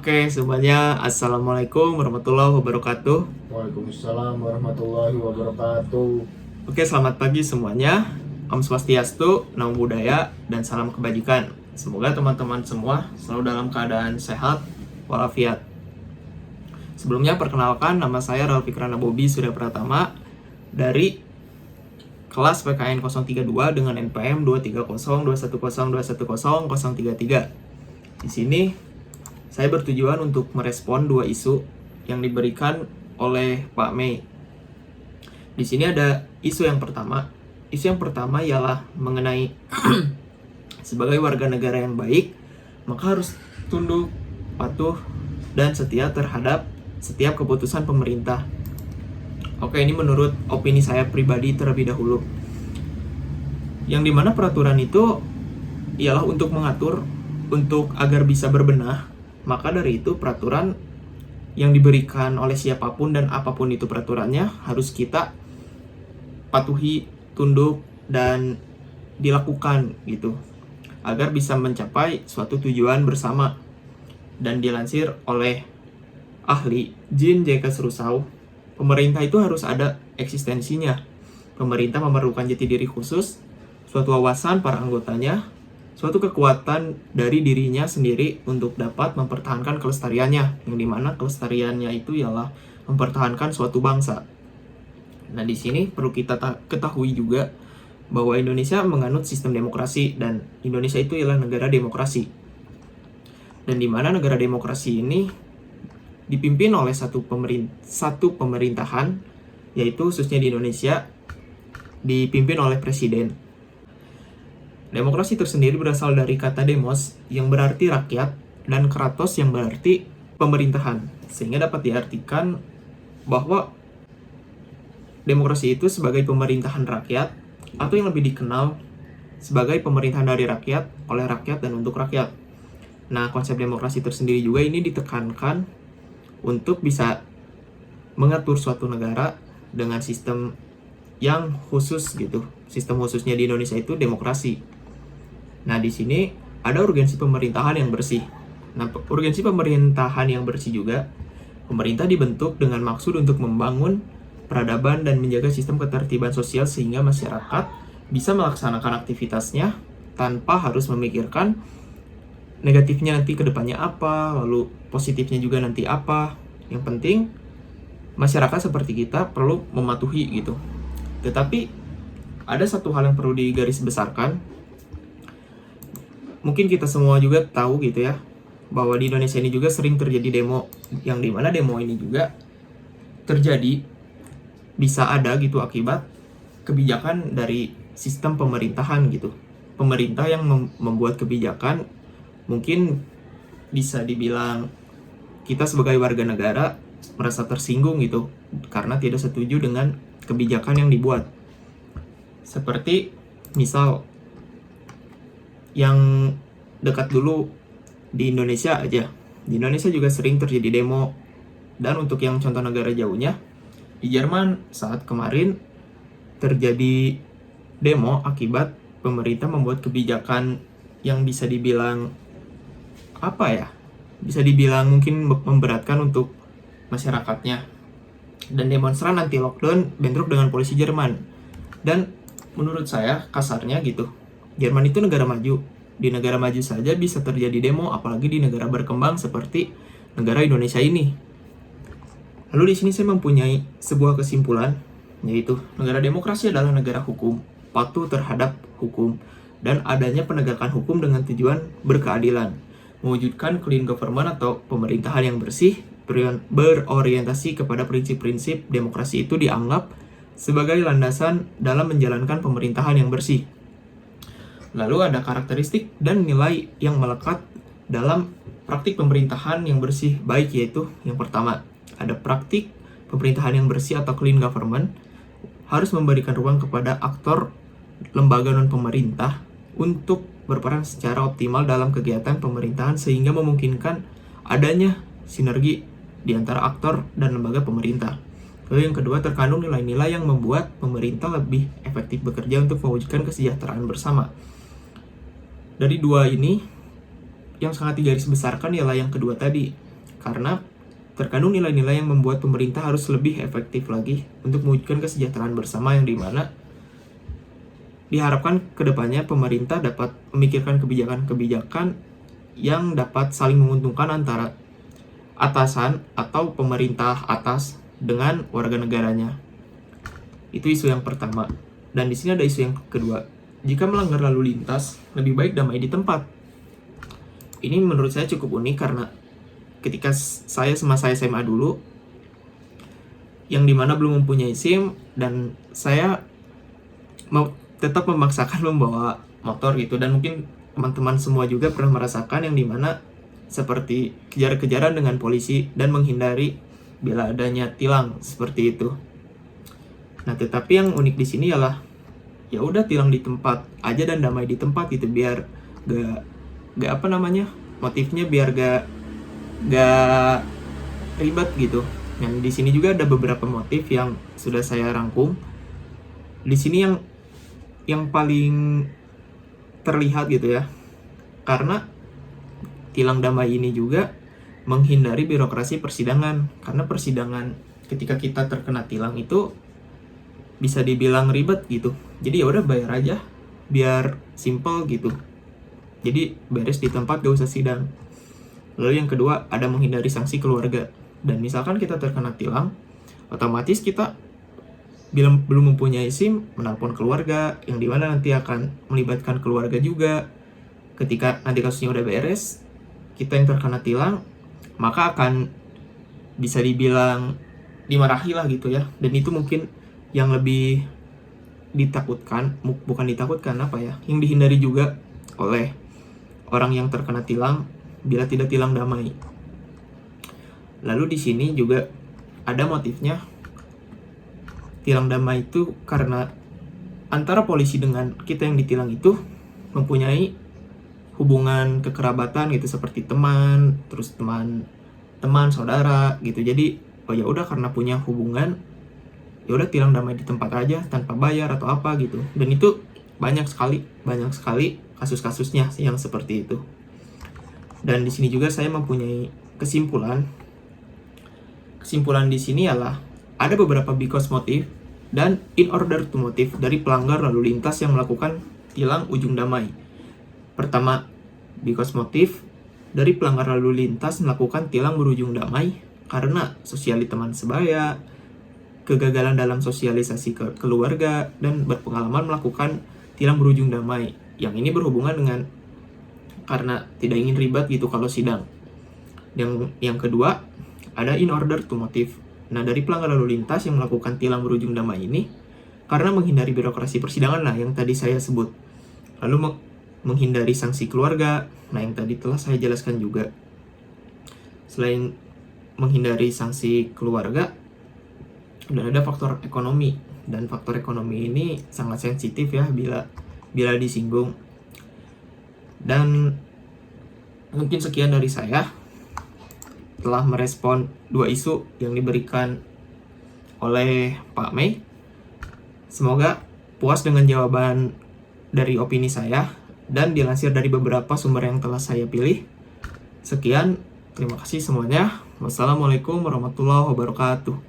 Oke, semuanya Assalamualaikum warahmatullahi wabarakatuh. Waalaikumsalam warahmatullahi wabarakatuh. Oke, selamat pagi semuanya. Om Swastiastu, Namo Buddhaya, dan salam kebajikan. Semoga teman-teman semua selalu dalam keadaan sehat walafiat. Sebelumnya perkenalkan, nama saya Ralfi Krana Bobi Surya Pratama dari kelas PKN 032 dengan NPM 230210210010033. Di sini saya bertujuan untuk merespon dua isu yang diberikan oleh Pak Mei. Di sini ada isu yang pertama. Isu yang pertama ialah mengenai sebagai warga negara yang baik, maka harus tunduk, patuh, dan setia terhadap setiap keputusan pemerintah. Oke, ini menurut opini saya pribadi terlebih dahulu. Yang dimana peraturan itu ialah untuk mengatur, untuk agar bisa berbenah. Maka dari itu peraturan yang diberikan oleh siapapun dan apapun itu peraturannya harus kita patuhi, tunduk, dan dilakukan gitu agar bisa mencapai suatu tujuan bersama. Dan dilansir oleh ahli Jean Jacques Rousseau, pemerintah itu harus ada eksistensinya. Pemerintah memerlukan jati diri khusus, suatu wawasan para anggotanya, suatu kekuatan dari dirinya sendiri untuk dapat mempertahankan kelestariannya, yang dimana kelestariannya itu ialah mempertahankan suatu bangsa. Nah, di sini perlu kita ketahui juga bahwa Indonesia menganut sistem demokrasi dan Indonesia itu ialah negara demokrasi. Dan dimana negara demokrasi ini dipimpin oleh satu pemerintahan, yaitu khususnya di Indonesia dipimpin oleh presiden. Demokrasi tersendiri berasal dari kata demos yang berarti rakyat dan kratos yang berarti pemerintahan, sehingga dapat diartikan bahwa demokrasi itu sebagai pemerintahan rakyat atau yang lebih dikenal sebagai pemerintahan dari rakyat, oleh rakyat, dan untuk rakyat. Nah, konsep demokrasi tersendiri juga ini ditekankan untuk bisa mengatur suatu negara dengan sistem yang khusus gitu. Sistem khususnya di Indonesia itu demokrasi. Nah, di sini ada urgensi pemerintahan yang bersih. Nah, urgensi pemerintahan yang bersih juga, pemerintah dibentuk dengan maksud untuk membangun peradaban dan menjaga sistem ketertiban sosial sehingga masyarakat bisa melaksanakan aktivitasnya tanpa harus memikirkan negatifnya nanti ke depannya apa, lalu positifnya juga nanti apa. Yang penting masyarakat seperti kita perlu mematuhi gitu. Tetapi ada satu hal yang perlu digarisbesarkan. Mungkin kita semua juga tahu gitu ya, bahwa di Indonesia ini juga sering terjadi demo, yang dimana demo ini juga terjadi, bisa ada gitu akibat kebijakan dari sistem pemerintahan gitu. Pemerintah yang membuat kebijakan, mungkin bisa dibilang kita sebagai warga negara merasa tersinggung gitu, karena tidak setuju dengan kebijakan yang dibuat. Seperti misal yang dekat dulu di Indonesia aja. Di Indonesia juga sering terjadi demo. Dan untuk yang contoh negara jauhnya, di Jerman saat kemarin terjadi demo akibat pemerintah membuat kebijakan yang bisa dibilang apa ya? Bisa dibilang mungkin memberatkan untuk masyarakatnya. Dan demonstran anti lockdown bentrok dengan polisi Jerman. Dan menurut saya kasarnya gitu, Jerman itu negara maju. Di negara maju saja bisa terjadi demo, apalagi di negara berkembang seperti negara Indonesia ini. Lalu di sini saya mempunyai sebuah kesimpulan, yaitu negara demokrasi adalah negara hukum, patuh terhadap hukum, dan adanya penegakan hukum dengan tujuan berkeadilan, mewujudkan clean government atau pemerintahan yang bersih, berorientasi kepada prinsip-prinsip demokrasi itu dianggap sebagai landasan dalam menjalankan pemerintahan yang bersih. Lalu ada karakteristik dan nilai yang melekat dalam praktik pemerintahan yang bersih baik, yaitu yang pertama, ada praktik pemerintahan yang bersih atau clean government harus memberikan ruang kepada aktor lembaga non-pemerintah untuk berperan secara optimal dalam kegiatan pemerintahan sehingga memungkinkan adanya sinergi di antara aktor dan lembaga pemerintah. Lalu yang kedua, terkandung nilai-nilai yang membuat pemerintah lebih efektif bekerja untuk mewujudkan kesejahteraan bersama. Dari dua ini, yang sangat digarisbesarkan ialah yang kedua tadi, karena terkandung nilai-nilai yang membuat pemerintah harus lebih efektif lagi untuk mewujudkan kesejahteraan bersama, yang dimana diharapkan kedepannya pemerintah dapat memikirkan kebijakan-kebijakan yang dapat saling menguntungkan antara atasan atau pemerintah atas dengan warga negaranya. Itu isu yang pertama. Dan di sini ada isu yang kedua. Jika melanggar lalu lintas, lebih baik damai di tempat. Ini menurut saya cukup unik karena ketika saya semasa SMA dulu, yang dimana belum mempunyai SIM, dan saya tetap memaksakan membawa motor gitu, dan mungkin teman-teman semua juga pernah merasakan yang dimana seperti kejar-kejaran dengan polisi dan menghindari bila adanya tilang seperti itu. Nah, tetapi yang unik di sini ialah ya udah tilang di tempat aja dan damai di tempat gitu, biar gak apa namanya, motifnya biar gak ribet gitu. Dan di sini juga ada beberapa motif yang sudah saya rangkum. Di sini yang paling terlihat gitu ya, karena tilang damai ini juga menghindari birokrasi persidangan, karena persidangan ketika kita terkena tilang itu bisa dibilang ribet gitu. Jadi ya udah bayar aja biar simple gitu. Jadi beres di tempat, gak usah sidang. Lalu yang kedua, ada menghindari sanksi keluarga. Dan misalkan kita terkena tilang, otomatis kita belum mempunyai SIM, menelpon keluarga, yang dimana nanti akan melibatkan keluarga juga. Ketika nanti kasusnya udah beres, kita yang terkena tilang, maka akan bisa dibilang dimarahi lah gitu ya. Dan itu mungkin yang lebih ditakutkan, bukan ditakutkan apa ya, yang dihindari juga oleh orang yang terkena tilang bila tidak tilang damai. Lalu di sini juga ada motifnya. Tilang damai itu karena antara polisi dengan kita yang ditilang itu mempunyai hubungan kekerabatan gitu, seperti teman, terus teman saudara gitu. Jadi ya udah, karena punya hubungan, ya udah tilang damai di tempat aja tanpa bayar atau apa gitu. Dan itu banyak sekali kasus-kasusnya yang seperti itu. Dan di sini juga saya mempunyai kesimpulan di sini ialah ada beberapa because motif dan in order to motif dari pelanggar lalu lintas yang melakukan tilang ujung damai. Pertama, because motif dari pelanggar lalu lintas melakukan tilang berujung damai karena sosiali teman sebaya, kegagalan dalam sosialisasi ke keluarga, dan berpengalaman melakukan tilang berujung damai. Yang ini berhubungan dengan karena tidak ingin ribet gitu kalau sidang. Yang kedua, ada in order to motif. Nah, dari pelanggar lalu lintas yang melakukan tilang berujung damai ini karena menghindari birokrasi persidangan, nah yang tadi saya sebut. Lalu menghindari sanksi keluarga, nah yang tadi telah saya jelaskan juga. Selain menghindari sanksi keluarga, dan ada faktor ekonomi. Dan faktor ekonomi ini sangat sensitif ya bila disinggung. Dan mungkin sekian dari saya. Telah merespon 2 isu yang diberikan oleh Pak Mei. Semoga puas dengan jawaban dari opini saya dan dilansir dari beberapa sumber yang telah saya pilih. Sekian, terima kasih semuanya. Wassalamualaikum warahmatullahi wabarakatuh.